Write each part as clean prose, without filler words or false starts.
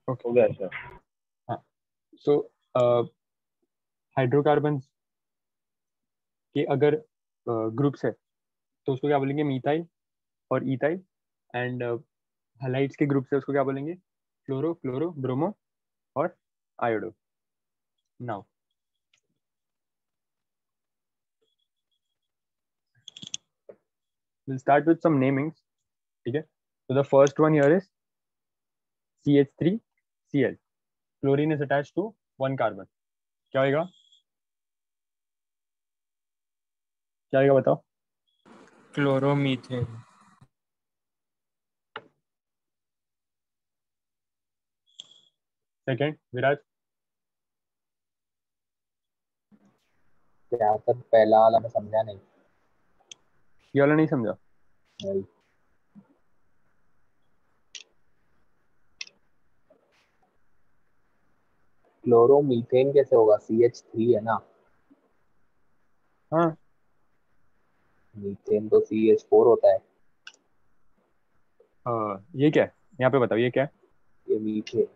Okay हो गया sir. हाँ. सो हाइड्रोकार्बन के अगर ग्रुप्स है तो उसको क्या बोलेंगे, मीथाइल और इथाइल. एंड हलाइड्स के ग्रुप से उसको क्या बोलेंगे, फ्लोरो, क्लोरो, ब्रोमो और iodo. Now we'll start with some namings. ठीक है. So the first one here is CH3Cl. Chlorine is attached to one carbon. क्या होगा, क्या होगा बताओ. क्लोरोमीथेन. सेकंड, विराज. क्या सर, पहला वाला मैं समझा नहीं। ये वाला नहीं समझा. नहीं। क्लोरोमीथेन कैसे होगा, CH3 है ना। हाँ. मीथेन तो CH4 होता है। ये क्या है, यहाँ पे बताओ ये क्या है. ये मीथेन।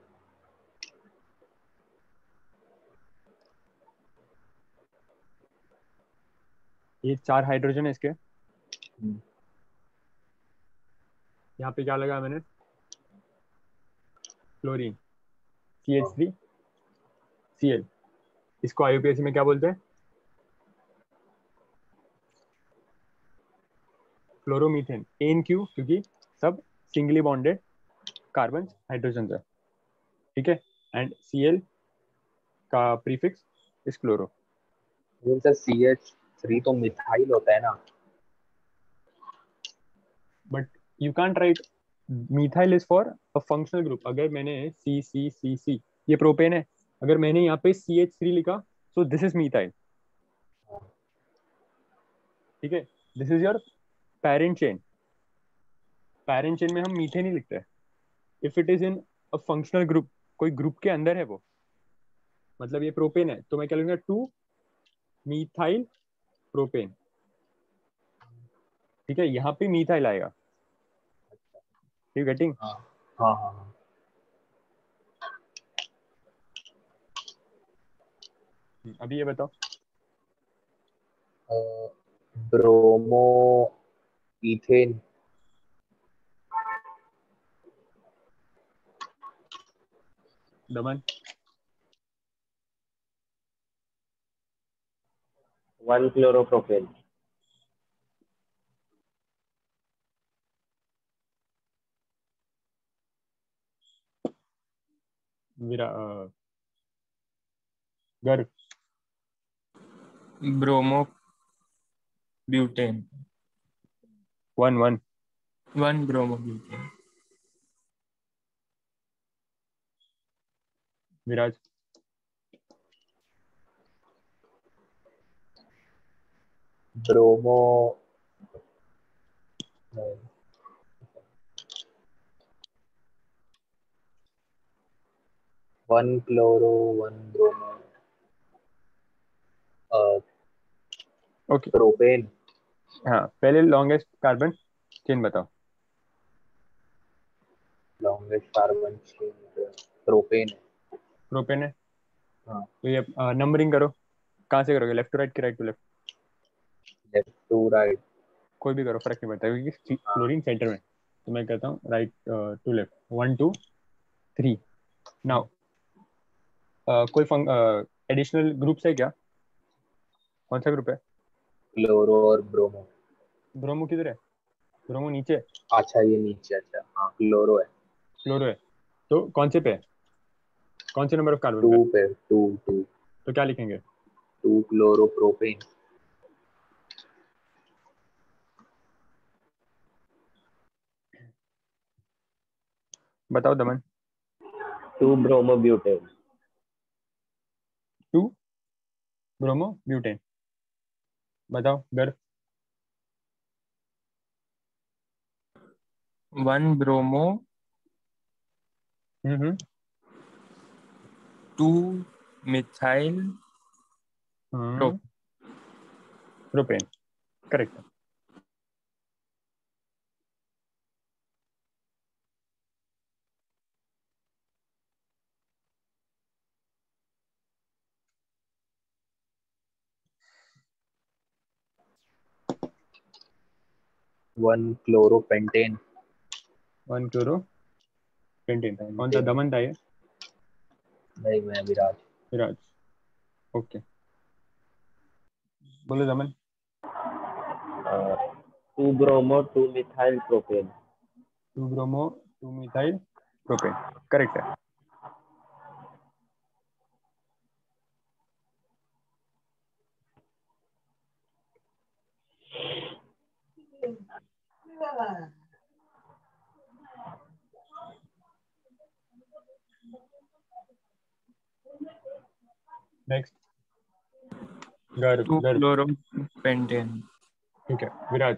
ये 4 हाइड्रोजन है इसके. हम्म, यहाँ पे क्या लगा मैंने, क्लोरीन, हाँ। CH3Cl. इसको IUPAC में क्या बोलते हैं, क्लोरोमीथेन. एन क्यू, क्योंकि सब सिंगली बॉन्डेड कार्बन हाइड्रोजन है. ठीक है. एंड Cl का प्रीफिक्स इस क्लोरो. लेकिन सर CH3 तो मिथाइल होता है ना। But you can't right methyl is for a functional group. अगर मैंने C ये प्रोपेन है, अगर मैंने यहाँ पे CH3 लिखा, सो दिस इज मिथाइल. ठीक है. This is your parent chain. Parent chain में हम मीथेन ही लिखते हैं. If it is in a functional group, कोई ग्रुप के अंदर है वो, मतलब ये प्रोपेन है, तो मैं क्या लूंगा, 2 मिथाइल प्रोपेन. ठीक है. यहाँ पे मिथाइल आएगा. You getting. हाँ हाँ हाँ हाँ। अभी ये बताओ. Bromo ethane. Daman. 1 chloropropane. Vira Garg. Bromo butane. 1 one bromo butane. Viraj. Bromo 1 chloro 1 bromo okay. Propane. हाँ, पहले लॉन्गेस्ट कार्बन चेन बताओ. लॉन्गेस्ट कार्बन चेन प्रोपेन है। प्रोपेन है. हाँ। तो ये नंबरिंग करो. कहाँ से करोगे, लेफ्ट टू राइट कि right to left. Left to right. कोई भी करो, फर्क नहीं पड़ता, क्योंकि हाँ। क्लोरीन सेंटर में. तो मैं कहता हूँ राइट टू लेफ्ट, 1 2 3. नाउ कोई एडिशनल ग्रुप्स है क्या, कौन सा ग्रुप है. क्लोरो और ब्रोमो। ब्रोमो किधर है, ब्रोमो नीचे. अच्छा ये नीचे, अच्छा हाँ क्लोरो है। क्लोरो है. तो कौन से पे है, कौन से नंबर ऑफ कार्बन 2 पे. पे 2 तो क्या लिखेंगे, 2 क्लोरोप्रोपेन। बताओ दमन. 2 ब्रोमोब्यूटेन। 2 bromo butane. बताओ Garg. One bromo hmm. 2 methyl hmm. Pro. Propane. Correct. One chloropentane. 1 chloro pentane. कौन था? दमन था ये? नहीं, मैं विराज। विराज। ओके, बोलो दमन। 2 bromo 2 methyl propane. 2 bromo 2 methyl propane, correct है। नेक्स्ट, गर्भ। टू गर्भ, क्लोरोपेंटेन। ठीक है विराज।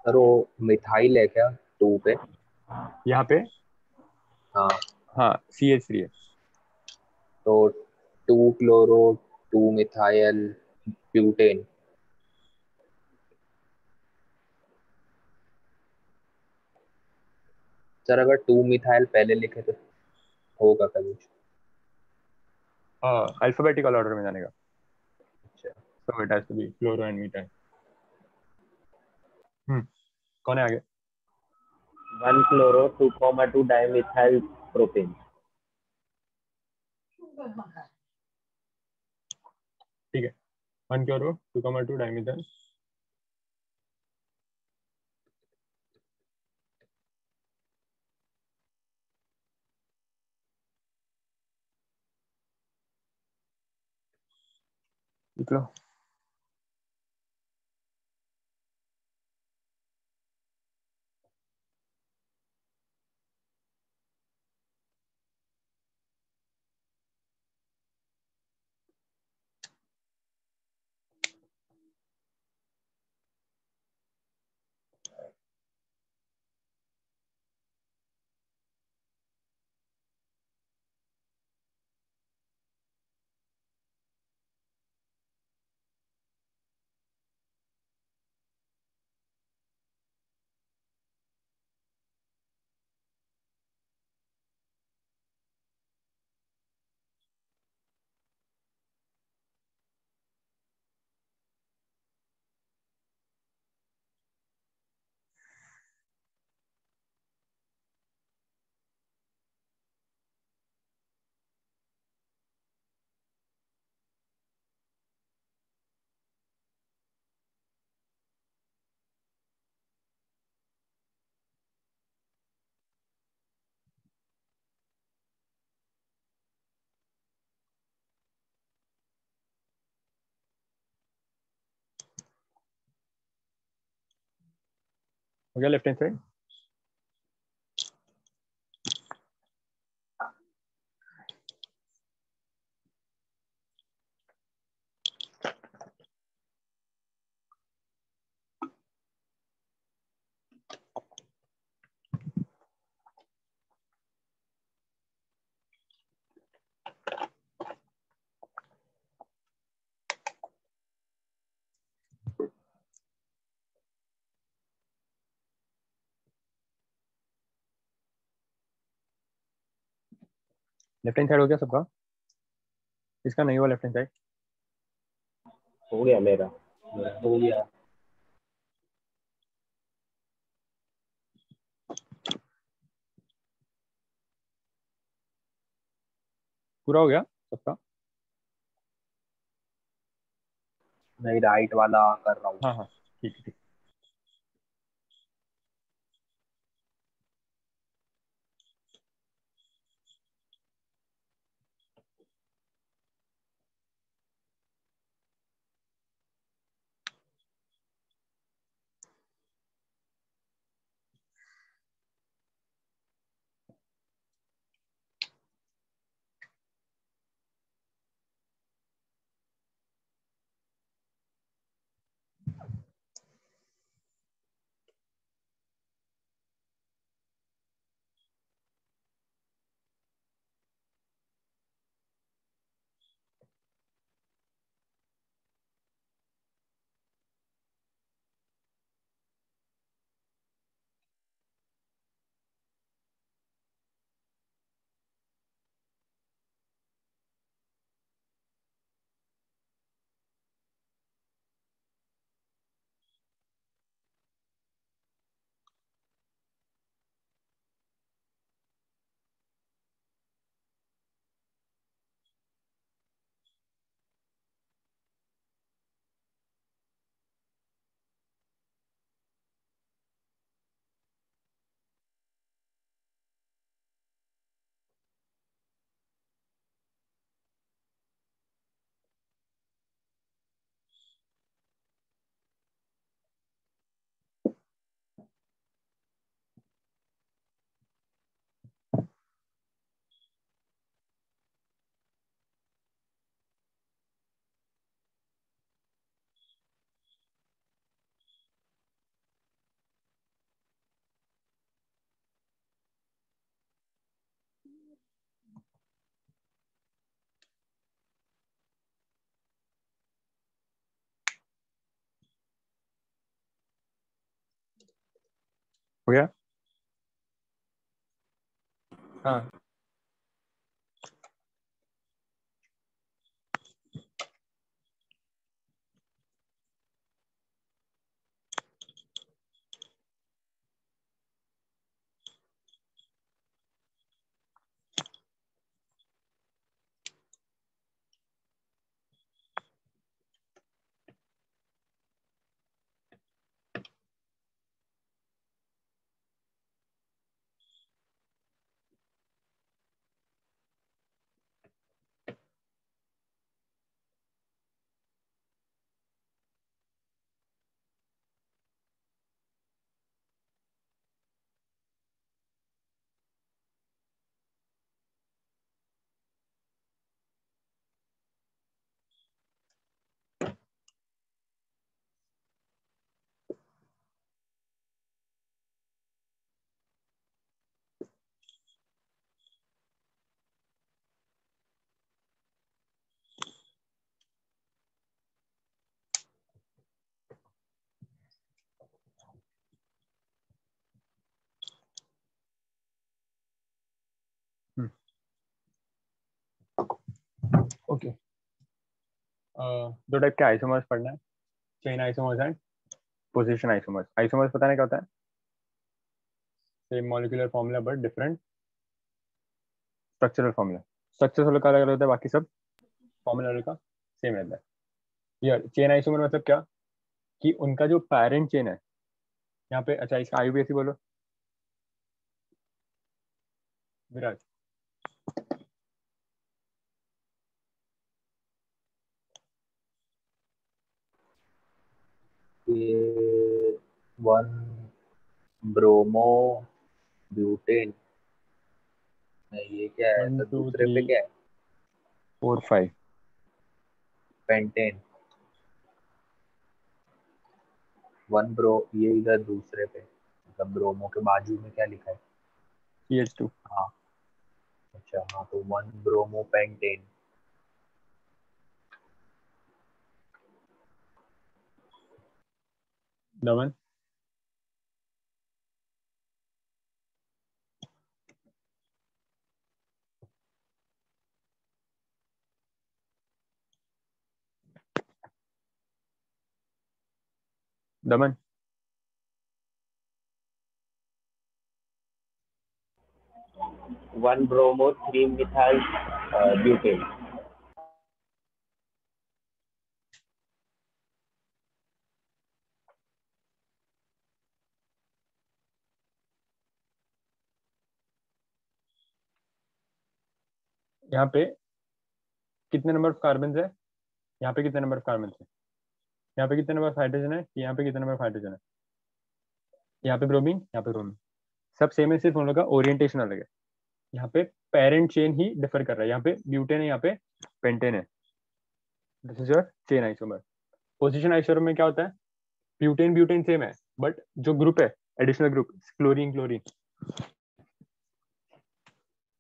सर वो मिथाइल है क्या 2 पे? यहाँ पे हाँ, हाँ CH3 है। तो 2 क्लोरो 2 मिथाइल ब्यूटेन। सर अगर 2 मिथाइल पहले लिखे तो होगा कभी? अल्फाबेटिकल ऑर्डर में जाने का, अच्छा। so it has to be fluoro and methyl. कौन है आगे? 1 क्लोरो 2,2 डाइमिथाइल प्रोपेन। ठीक है, 1 क्लोरो 2,2 डाइमिथाइल। लिख लो। हो गया left hand side. Left hand side हो गया सबका? इसका नहीं हुआ लेफ्ट हैंड साइड? हो गया मेरा। हो गया। पूरा हो गया सबका? नहीं, राइट वाला कर रहा हूँ। हाँ हाँ, ठीक है ठीक। हो गया? हाँ ओके, दो टाइप के आइसोमर्स पढ़ना है, chain isomers and position isomers. Isomers पता नहीं क्या होता है? Same molecular formula but different structural formula. Structure का अलग अलग होता है, बाकी सब फॉर्मूला का सेम रहता है। ये चेन आइसोमर मतलब क्या कि उनका जो पेरेंट चेन है यहाँ पे, अच्छा इसका आईयूपीएसी बोलो विराज। ये 1 ब्रोमो ब्यूटेन, ये क्या है? 1 तो 2 दूसरे पे 3 क्या है? 4 5। पेंटेन। 1 ब्रो, ये इधर दूसरे पे, मतलब ब्रोमो के बाजू में क्या लिखा है? CH2। हाँ, अच्छा हाँ, तो 1 ब्रोमो पेंटेन। दमन। दमन। 1 ब्रोमो 3 मिथाइल ब्यूटेन। यहाँ पे कितने नंबर ऑफ कार्बन है? यहाँ पे कितने नंबर ऑफ कार्बन है? यहाँ पे कितने नंबर ऑफ हाइड्रोजन है? यहाँ पे कितने नंबर ऑफ हाइड्रोजन है? यहाँ पे ब्रोमीन, यहाँ पे ब्रोमीन, सब सेम है, सिर्फ उन लोगों का ओरिएंटेशन अलग है। यहाँ पे पेरेंट चेन ही डिफर कर रहा है, यहाँ पे ब्यूटेन है, यहाँ पे पेंटेन है। This is your chain isomer. Position isomer में क्या होता है? ब्यूटेन ब्यूटेन सेम है, बट जो ग्रुप है, additional group, chlorine chlorine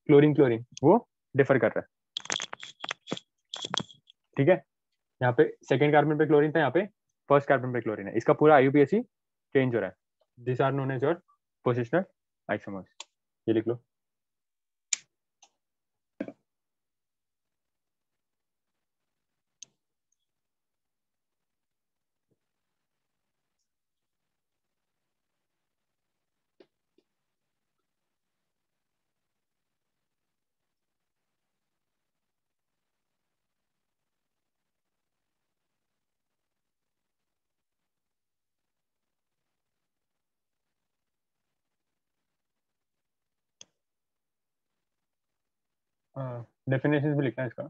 chlorine chlorine, वो डिफर कर रहा है। ठीक है, यहाँ पे सेकंड कार्बन पे क्लोरीन था, यहाँ पे फर्स्ट कार्बन पे क्लोरीन है। इसका पूरा आईयूपीएसी चेंज हो रहा है। This are known as your positional isomers. ये लिख लो। हाँ, डेफिनेशन भी लिखना है इसका।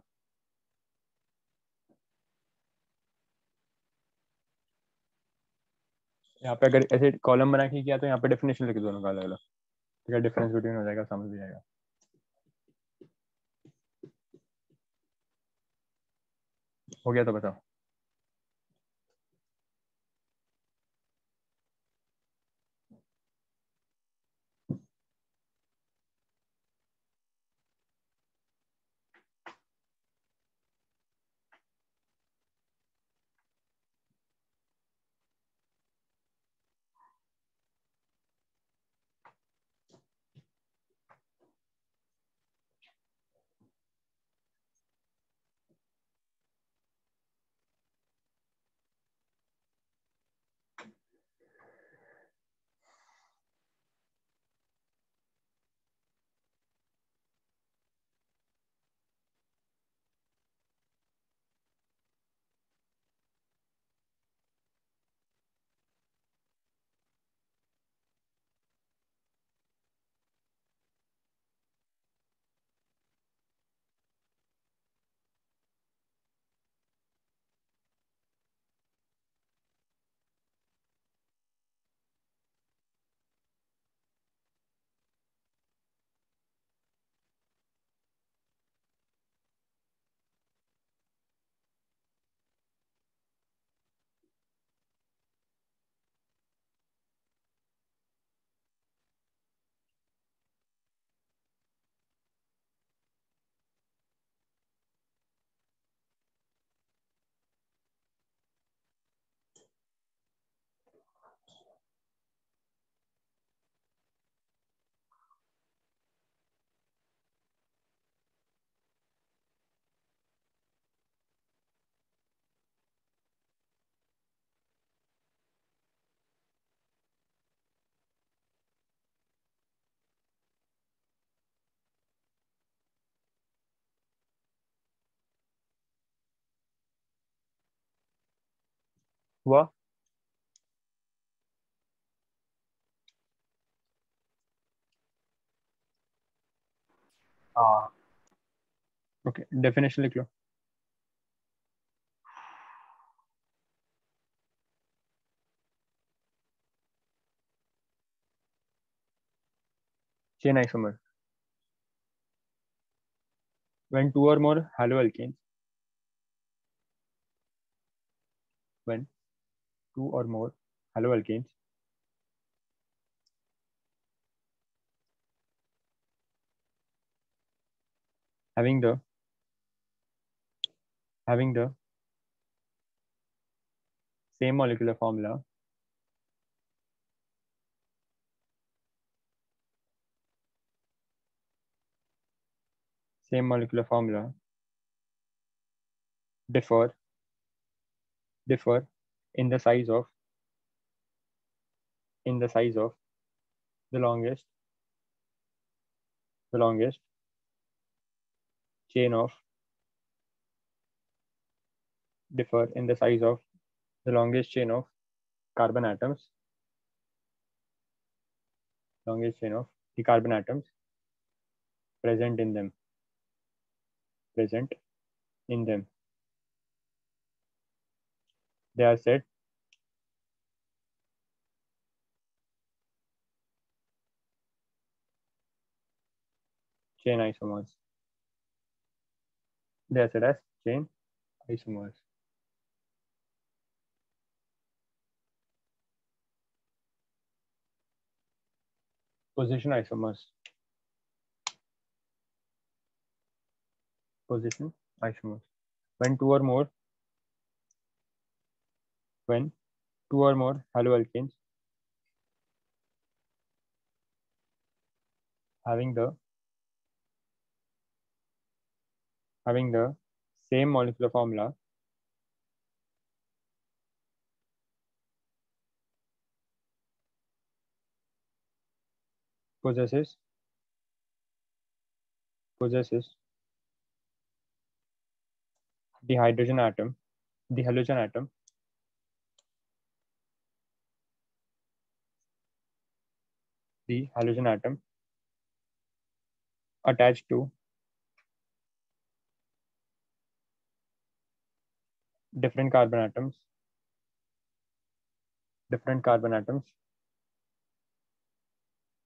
यहाँ पे अगर ऐसे कॉलम बना के किया तो यहाँ पे डेफिनेशन लिख दो दोनों का अलग अलग। ठीक है, डिफरेंस बिटवीन हो जाएगा, समझ भी जाएगा। हो गया तो बताओ। हुआ? हाँ ओके, डेफिनेशन लिख लो। Chain isomer when two or more haloalkanes when two or more haloalkanes having the same molecular formula differ in the size of the longest chain of differ in the size of the longest chain of carbon atoms present in them they are said chain isomers. They are said as chain isomers. Position isomers. When two or more haloalkanes having the same molecular formula possesses the halogen atom attached to different carbon atoms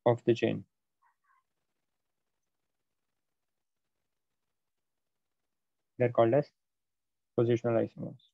of the chain. They're called as positional isomers.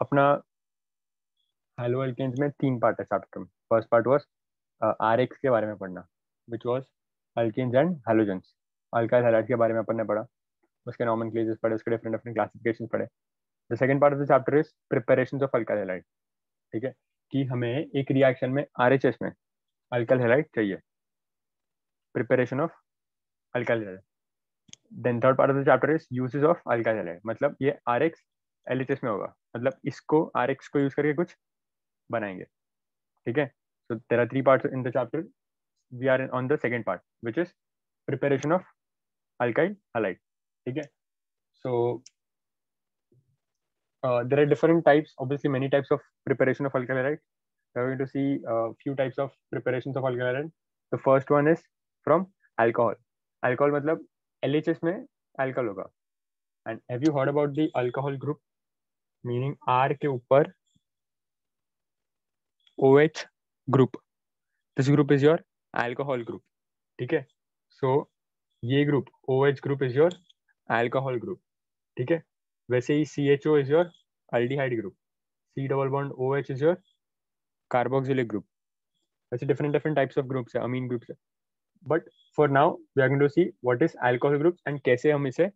अपना halo alkanes में 3 part है chapter में. First part was RX के बारे में पढ़ना, which was alkanes and halogens. Alkyl halide के बारे में अपन ने पढ़ा, उसके नॉमेनक्लेचर्स पढ़े, उसके डिफरेंट डिफरेंट क्लासिफिकेशंस पढ़े. The second part of the chapter is preparations of alkyl halide. ठीक है, कि हमें एक रिएक्शन में आरएचएस में अल्काइल हैलाइड चाहिए, preparation of alkyl halide. Then third part of the chapter is uses of alkyl halide, मतलब ये आरएक्स एलएचएस में होगा, मतलब इसको आरएक्स को यूज करके कुछ बनाएंगे. ठीक है, so there are 3 parts in the chapter. We are on the second part, which is preparation of alkyl halide. ठीक है, so there are different types, obviously many types of preparation of alkyl halide. We are going to see a few types of preparations of alkyl halide. The first one is from alcohol. Alcohol मतलब LHS में alcohol होगा. And have you heard about the alcohol group? Meaning R के ऊपर OH group. This group is your alcohol group. ठीक है, so ये group OH group is your alcohol group. ठीक है, वैसे ही CHO is your aldehyde group, C double bond OH is your carboxylic group. वैसे different types of groups है, amine groups है. But for now we are going to see what is alcohol groups and कैसे हम इसे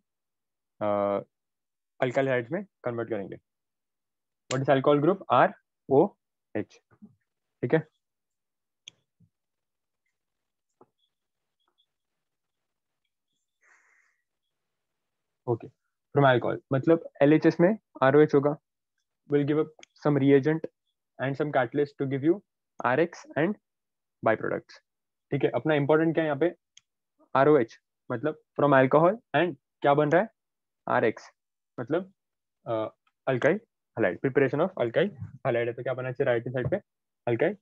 alkyl halides में convert करेंगे. What is alcohol group? ROH. ठीक है, ओके. फ्रॉम अल्कोहल मतलब LHS में ROH होगा, will give up some reagent and some catalyst to give you RX and byproducts. ठीक है, अपना इंपॉर्टेंट क्या है यहाँ पे, ROH मतलब फ्रॉम अल्कोहल एंड क्या बन रहा है, RX मतलब alkyl halide. Preparation of alkyl halide है, तो क्या बनना चाहिए राइट हैंड साइड पे, alkyl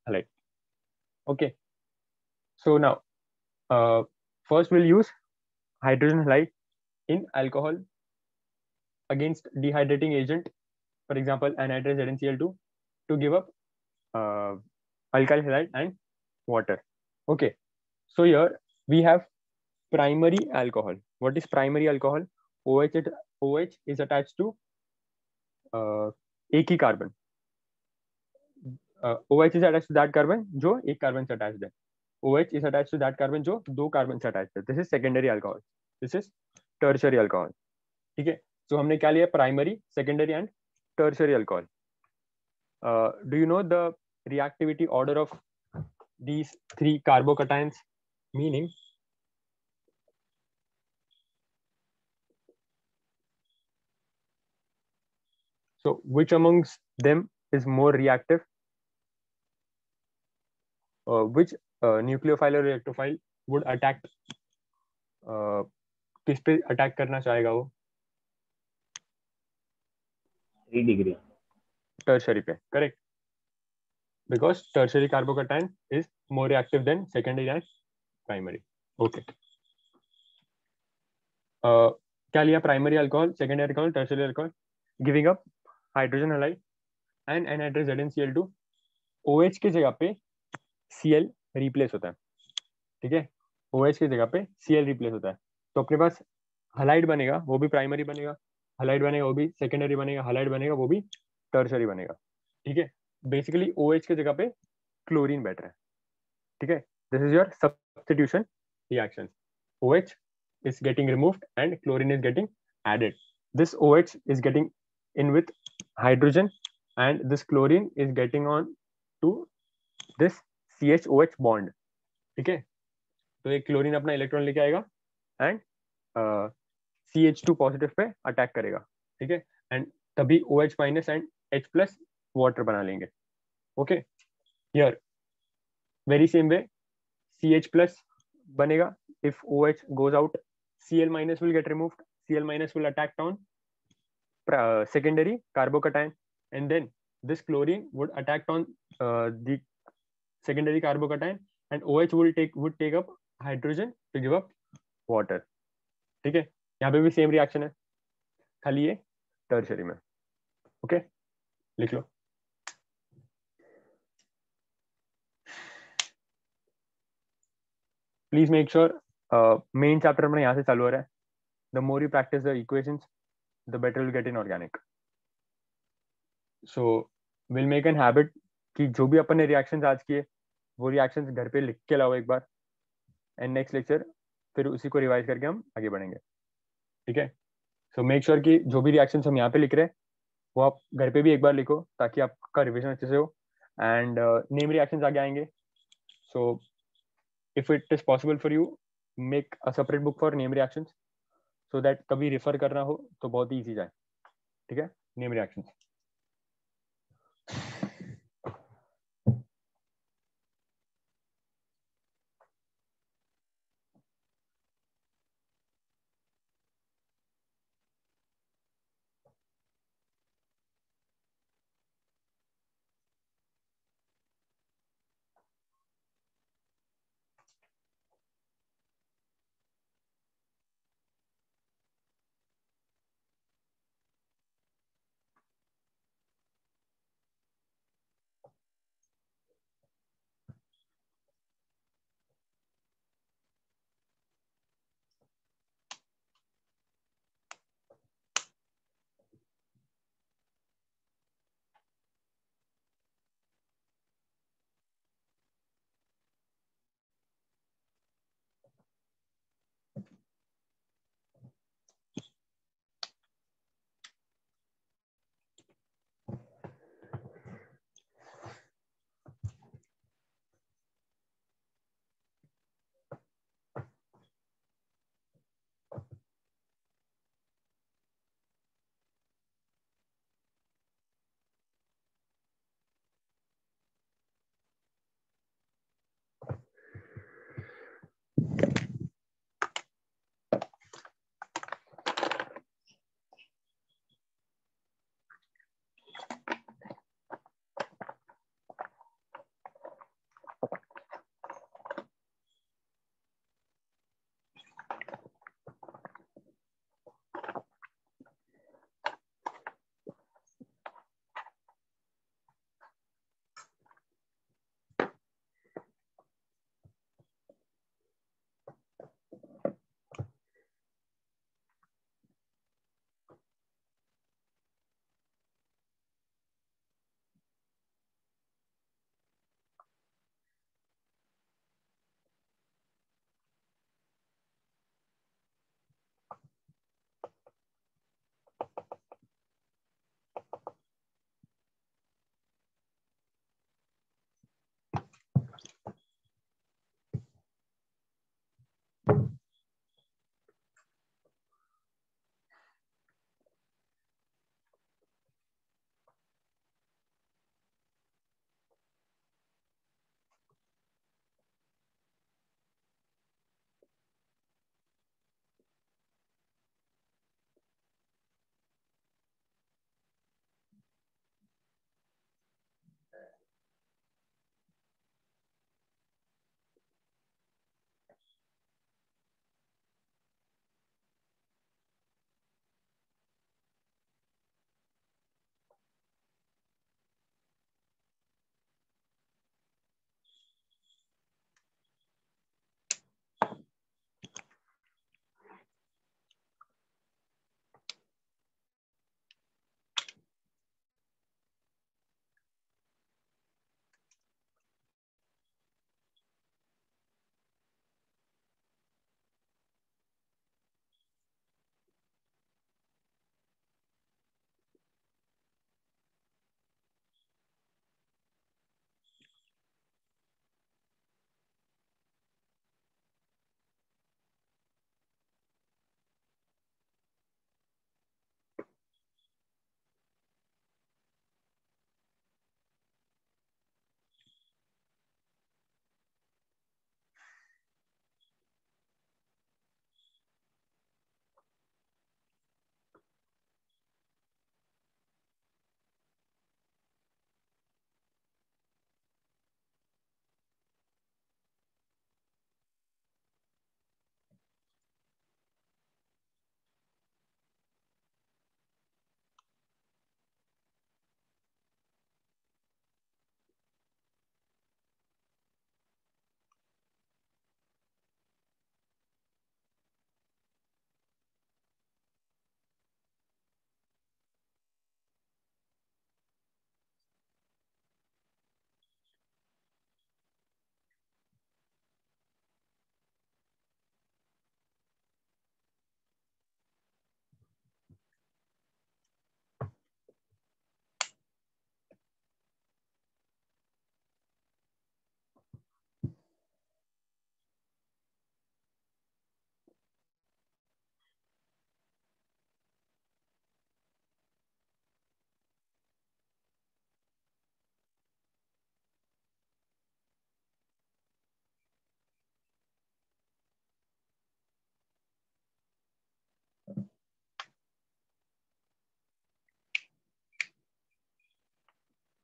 halide. Okay, so now first will use hydrogen halide in alcohol against dehydrating agent, for example anhydrous ZnCl2, to give up alkyl halide and water. Okay, so here we have primary alcohol. What is primary alcohol? OH is attached to एक ही carbon. OH is attached to that carbon जो एक carbon से attached है. OH is attached to that carbon जो 2 carbon से attached है. This is secondary alcohol. This is tertiary alcohol. ठीक है, so हमने क्या लिया, primary, secondary and tertiary alcohol. Do you know the reactivity order of these 3 carbocations? Meaning so which amongst them is more reactive? Which nucleophile or reactophile would attack, किस पे attack करना चाहेगा वो? 3 degree. Tertiary पे, correct, because tertiary carbocation is more reactive than secondary and primary. Okay, क्या लिया, primary alcohol, secondary alcohol, tertiary alcohol, giving up hydrogen halide and anhydrous ZnCl2. OH की जगह पे Cl रिप्लेस होता है. ठीक है, OH की जगह पे Cl रिप्लेस होता है, तो अपने पास हैलाइड बनेगा, वो भी प्राइमरी बनेगा, हैलाइड बनेगा वो भी सेकेंडरी बनेगा, हैलाइड बनेगा वो भी टर्शियरी बनेगा. ठीक है, बेसिकली OH की जगह पे क्लोरीन बैठ रहा है. ठीक है, this is your substitution reaction. OH is getting removed and chlorine is getting added. This OH is getting in with hydrogen and this chlorine is getting on to this CHOH bond. ठीक है, तो एक chlorine अपना electron लेके आएगा and CH2 positive pay attack करेगा. ठीक है, एंड तभी OH minus and H plus water बना लेंगे. Okay, here very same way CH plus बनेगा. If OH goes out, Cl minus will get removed. Cl minus will attack on secondary carbocation, and then this chlorine would attack on the secondary carbocation, and OH would take up hydrogen to give up water. ठीक है, यहाँ पे भी same reaction है, खाली ये tertiary में. Okay, लिख लो. Please make sure main chapter अपना यहाँ से चालू हो रहा है. The more you practice the equations, the better we'll get in organic. So we'll make an habit कि जो भी अपन ने रिएक्शंस आज किए वो रिएक्शंस घर पे लिख के लाओ एक बार, एंड नेक्स्ट लेक्चर फिर उसी को रिवाइज करके हम आगे बढ़ेंगे, ठीक है? सो मेक श्योर कि जो भी रिएक्शंस हम यहाँ पे लिख रहे हैं वो आप घर पे भी एक बार लिखो ताकि आपका रिविजन अच्छे से हो, एंड नेम रिएक्शंस आगे आएंगे. So if it is possible for you, make a separate book for name reactions so that कभी रेफर करना हो तो बहुत ही ईजी जाए, ठीक है? Name reactions.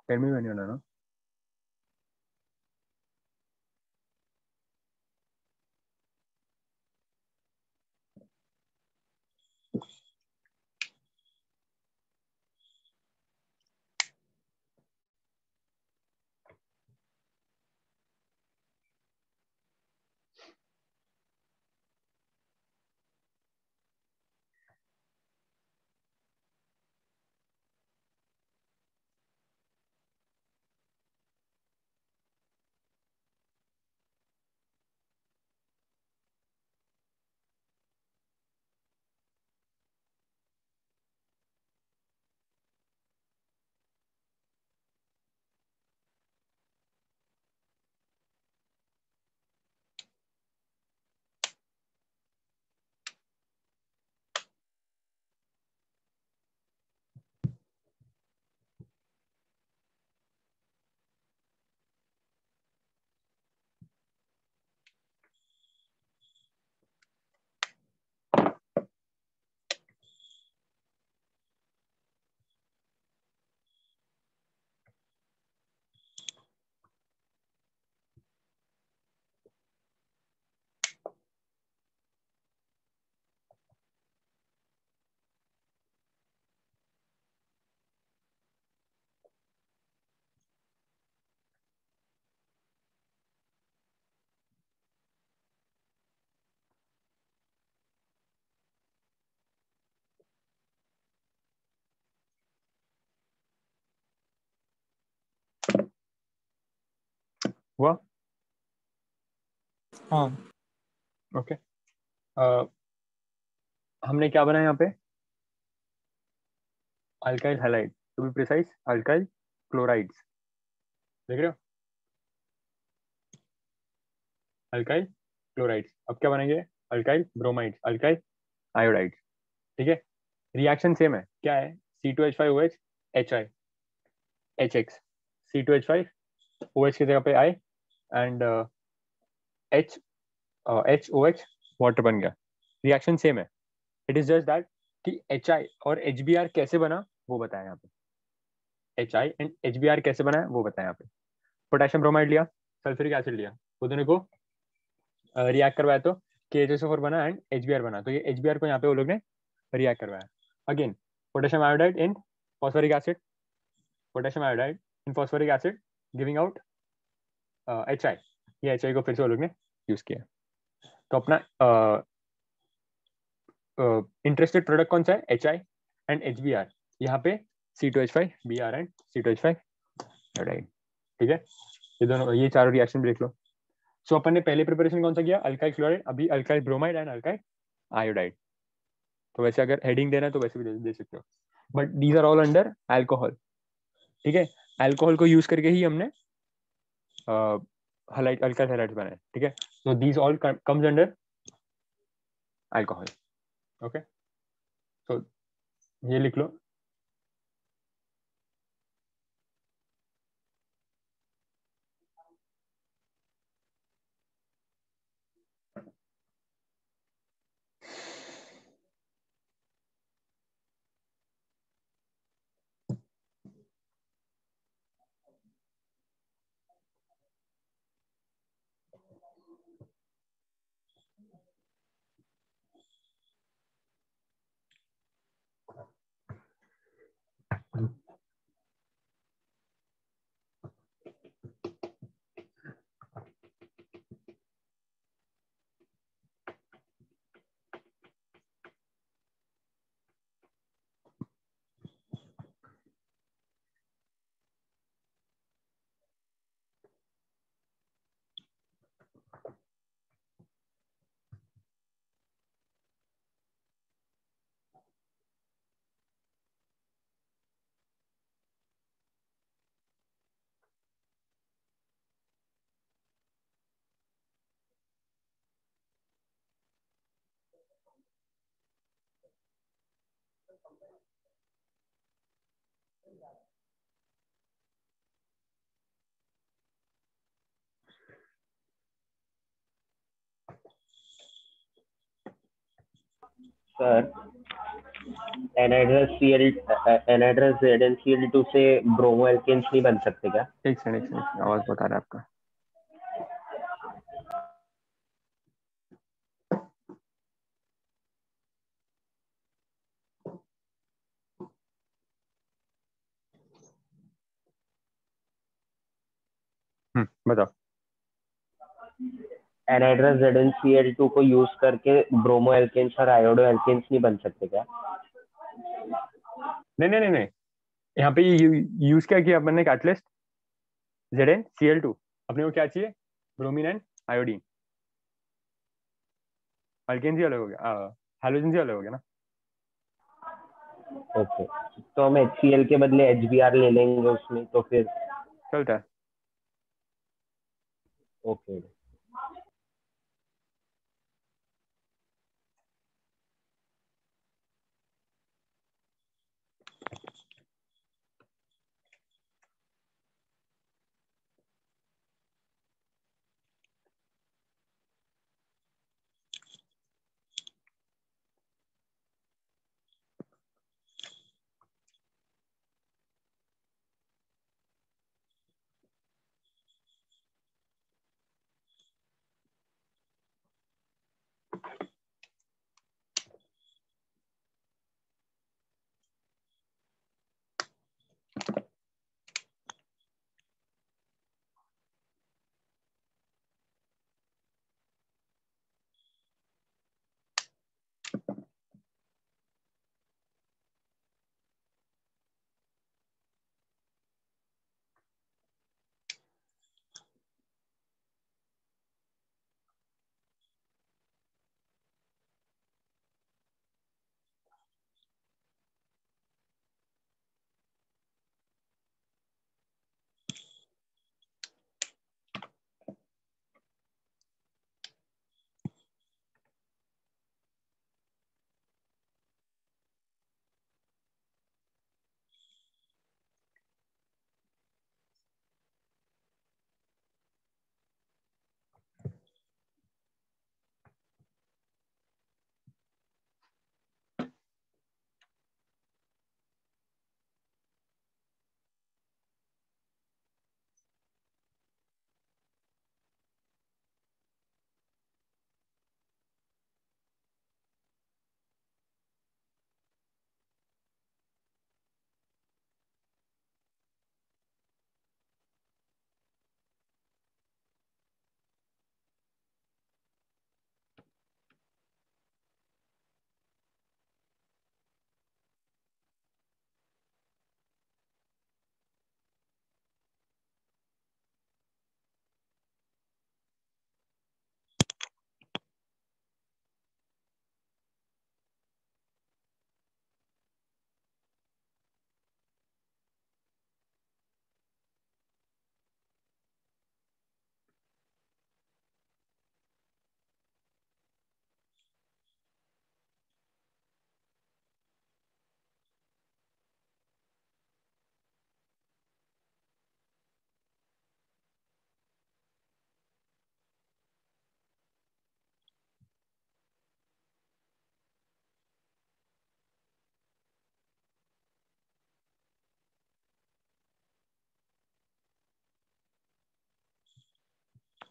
Tell me when you know. हुआ. हाँ. ओके. हमने क्या बनाया यहाँ पे? Alkyl halide, to be precise alkyl chlorides. देख रहे हो? Alkyl chlorides. अब क्या बनेंगे? Alkyl bromides, alkyl iodides. ठीक है. रिएक्शन सेम है. क्या है? C2H5OH HI HX, C2H5 OH की जगह पे I एंड HOH वाटर बन गया. रिएक्शन सेम है. इट इज जस्ट दैट कि HI और HBr कैसे बना वो बताया यहाँ पे. HI एंड HBr कैसे बना है वो बताया यहाँ पे. पोटेशियम ब्रोमाइड लिया, सल्फ्यूरिक एसिड लिया, वो दोनों को रिएक्ट करवाया तो KHSO4 बना एंड HBr बना. तो ये HBr को यहाँ पे वो लोग ने रिएक्ट करवाया. Again potassium iodide in phosphoric acid, potassium iodide in phosphoric acid giving out HI. ये HI को फिर से वो लोग ने यूज किया. तो अपना इंटरेस्टेड प्रोडक्ट कौन सा है? HI and HBr. यहाँ पे C2H5Br एंड C2H5 आयोडाइड. ठीक है. ये दोनों, ये चारों रिएक्शन देख लो. सो अपन ने पहले प्रिपरेशन कौन सा किया? Alkyl chloride. अभी alkyl bromide and alkyl iodide. तो वैसे अगर हेडिंग देना है तो वैसे भी दे सकते हो. But these are all under alcohol. ठीक है. अल्कोहल को यूज करके ही हमने हलाइड अल्काइल हैलाइड्स बनाए. ठीक है. So these all comes under alcohol. Okay. So ये लिख लो. Sir anhydrous CL anhydrous ZnCl2 से ब्रोमो एल्केन्स नहीं बन सकते क्या? एक सेकंड आवाज बता रहा है आपका। बताओ। एनहाइड्रस ZnCl2 को यूज करके ब्रोमो एल्केन्स और आयोडो एल्केन्स नहीं बन सकते क्या? नहीं नहीं नहीं नहीं, यहाँ पे यूज क्या किया अपन ने कैटलिस्ट ZnCl2। अपने को क्या चाहिए? Bromine and iodine. अल्केन ही अलग हो गया, हैलोजन ही अलग हो गया ना। ओके, तो हम HCl के बदले HBr ले लेंगे उसमें, तो फिर चलता है। ओके।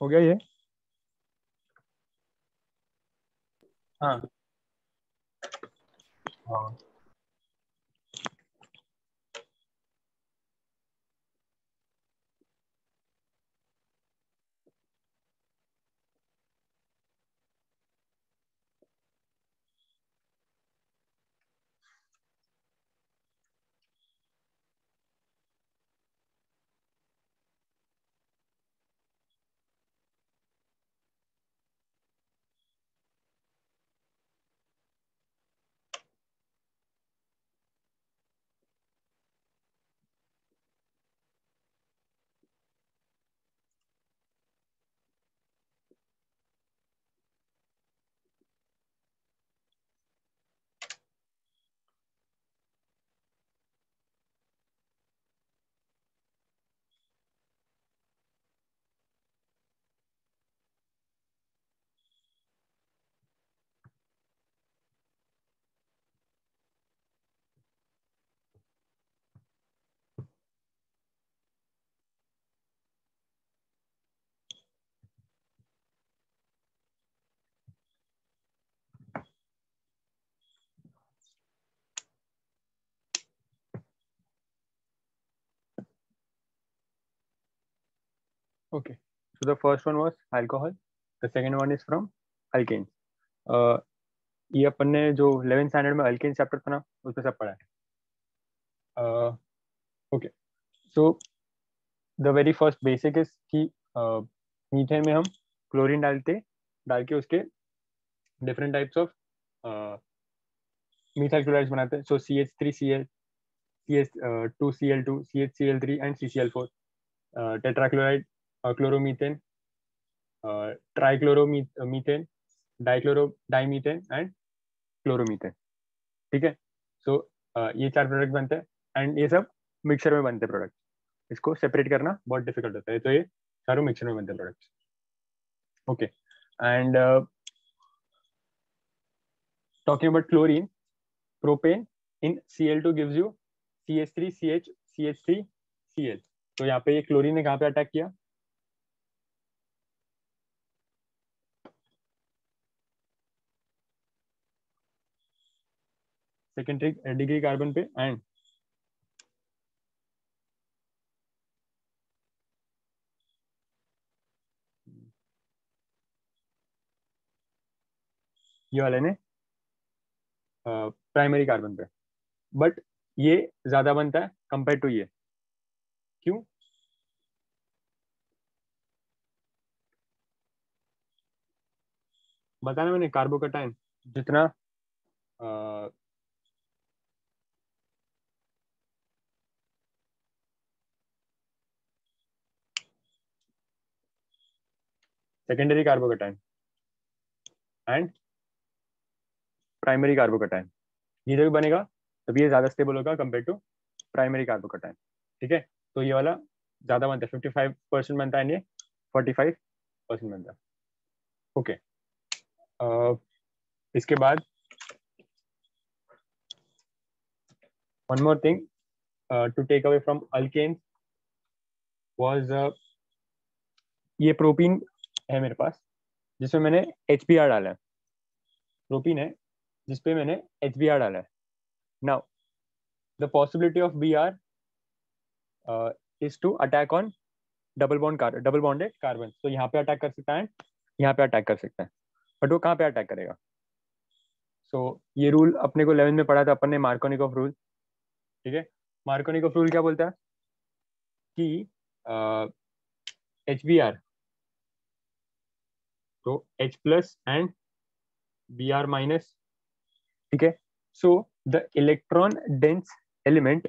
हो गया ये? हाँ हाँ Okay, so the first one was alcohol, the second one is from alkanes. ये अपन ने जो 11th स्टैंडर्ड में अल्केन चैप्टर था ना उसमें सब पढ़ा है. Okay, so the very first basic is कि मीथेन में हम क्लोरीन डाल के उसके different types of methyl chlorides बनाते हैं. So CH3Cl, CS2Cl2, CHCl3 and CCl4, tetrachloride, chloromethane, trichloromethane, dimethane and chloromethane. ठीक है, सो ये 4 प्रोडक्ट बनते हैं एंड ये सब मिक्सचर में बनते हैं प्रोडक्ट. इसको सेपरेट करना बहुत डिफिकल्ट होता है, तो ये चारों मिक्सचर में बनते हैं products. Okay, and talking about chlorine, propane in Cl2 gives you CH3CH, CH3Cl. तो यहाँ पे ये क्लोरीन ने कहाँ पे अटैक किया? सेकेंडरी डिग्री कार्बन पे एंड ये वाले ने प्राइमरी कार्बन पे. बट ये ज्यादा बनता है कंपेयर टू ये. क्यों? बताना मैंने, कार्बोकैटायन जितना secondary carbocation and primary carbocation ये जब बनेगा तब ये ज्यादा स्टेबल होगा कंपेयर टू प्राइमरी कार्बोकैटायन. ठीक है, तो ये वाला ज्यादा बनता है, 55% बनता है, ये 45% बनता है. ओके, इसके बाद one more thing to take away from alkenes was ये प्रोपीन है मेरे पास जिसमें मैंने HBr डाला है. प्रोपीन है जिसपे मैंने HBr डाला है. Now the possibility of Br is to attack on double bonded carbon. तो यहाँ पे अटैक कर सकता है, यहाँ पे अटैक कर सकता है, बट वो कहाँ पे अटैक करेगा? सो ये रूल अपने को 11 में पढ़ा था अपन ने, मार्कोनिकॉफ रूल. ठीक है, मार्कोनिकॉफ रूल क्या बोलता है कि HBr, तो H plus and Br minus. ठीक है, so the electron dense element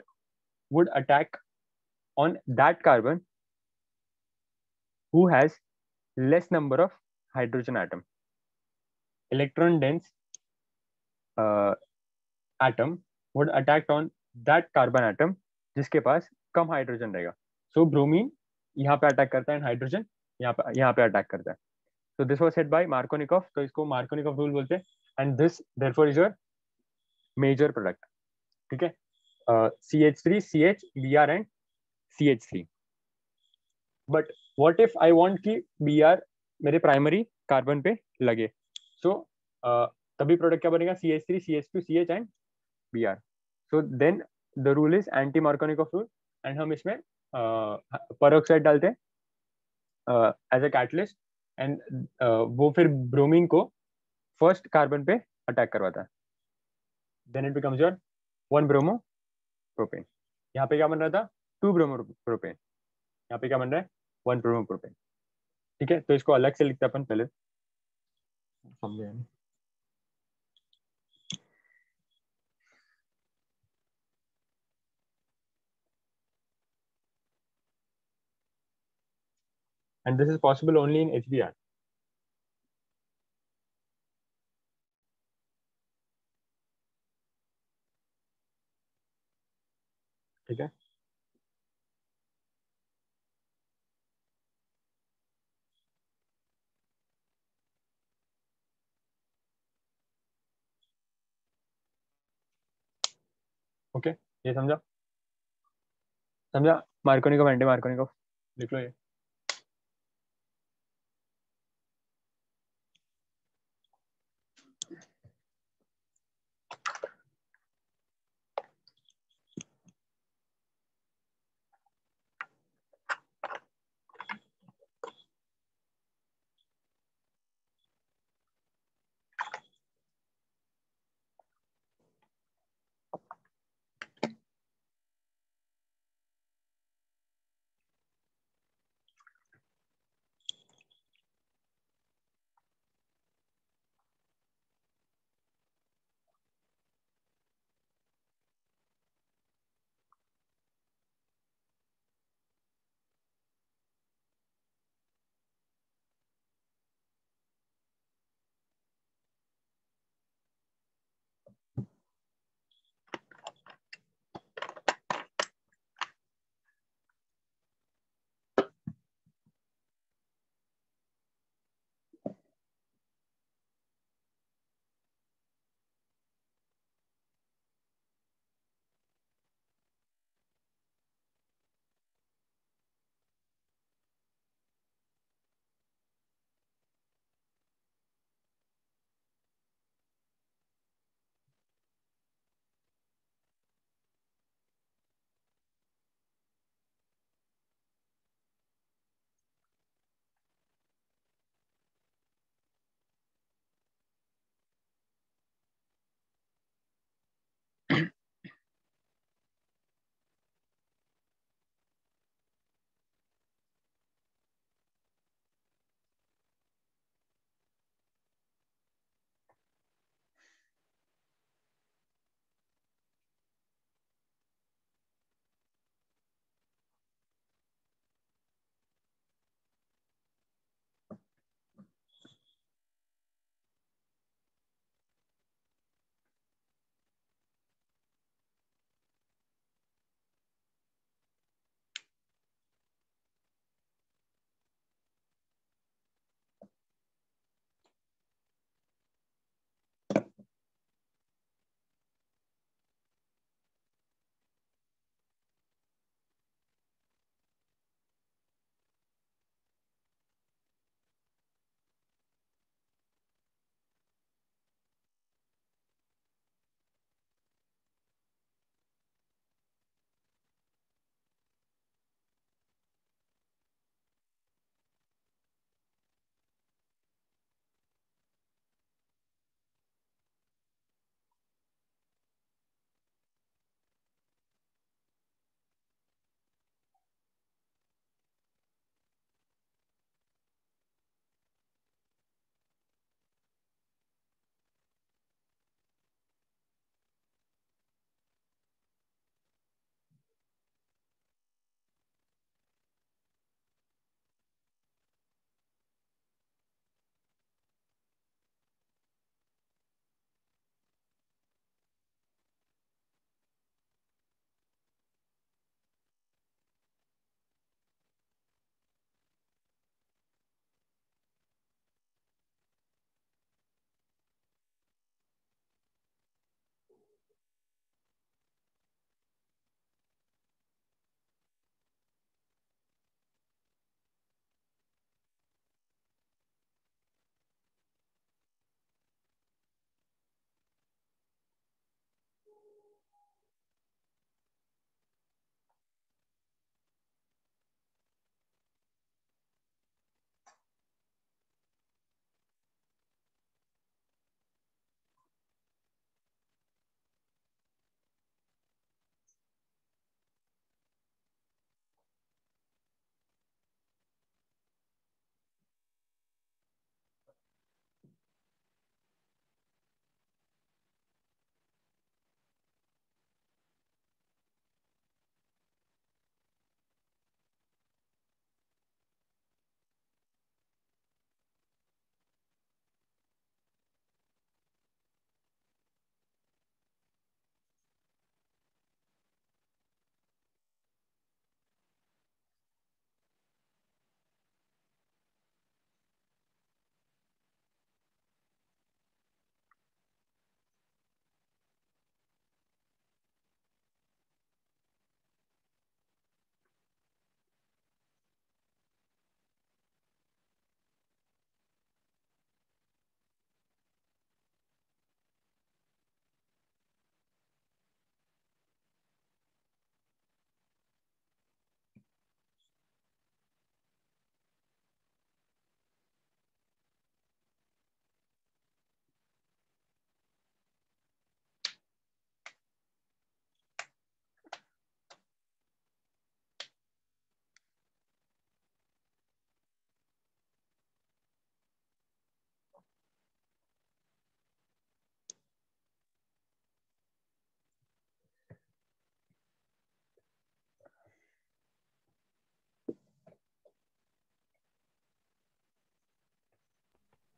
would attack on that carbon who has less number of hydrogen atom. Electron dense atom would attack on that carbon atom जिसके पास कम hydrogen रहेगा. सो bromine यहाँ पे attack करता है and hydrogen यहाँ पे attack करता है. So this was said by Markovnikov. तो इसको Markovnikov rule बोलते हैं and this therefore is your major product. ठीक है, CH3, CH, Br and CH3. But what if I want कि Br मेरे प्राइमरी कार्बन पे लगे? So तभी प्रोडक्ट क्या बनेगा? CH3, CH2, CH and Br. So then the rule is anti-Markovnikov rule and हम इसमें peroxide डालते हैं as a catalyst एंड वो फिर ब्रोमीन को फर्स्ट कार्बन पे अटैक करवाता है. Then it becomes your 1 bromo propane. यहाँ पे क्या बन रहा था? 2 ब्रोमो प्रोपेन. यहाँ पे क्या बन रहा है? 1 ब्रोमो प्रोपेन. ठीक है, तो इसको अलग से लिखते अपन पहले, समझे? And this is possible only in HBr. ठीक है, ओके, ये समझा? मार्कोनिकॉफ, एंटी मार्कोनिकॉफ लिख लो ये.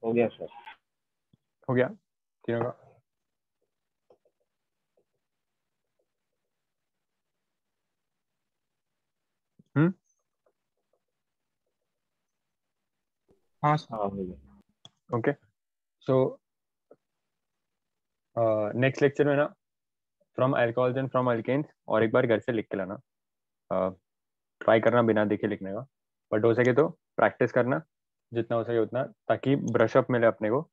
हो गया सर। हो गया तीनों का? हम्म, हाँ सर। हाँ हो गया। ओके। सो नेक्स्ट लेक्चर में ना from alcohols and from alkenes और एक बार घर से लिख के लाना। ट्राई करना बिना देखे लिखने का, बट हो सके तो प्रैक्टिस करना जितना हो सके उतना, ताकि ब्रशअप मिले अपने को।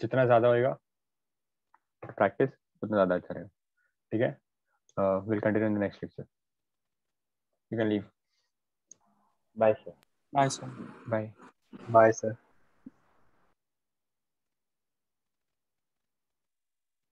जितना ज़्यादा होएगा प्रैक्टिस उतना ज़्यादा अच्छा रहेगा। ठीक है, will continue in the next lecture. You can leave. Bye sir. Bye sir. Bye. Bye sir.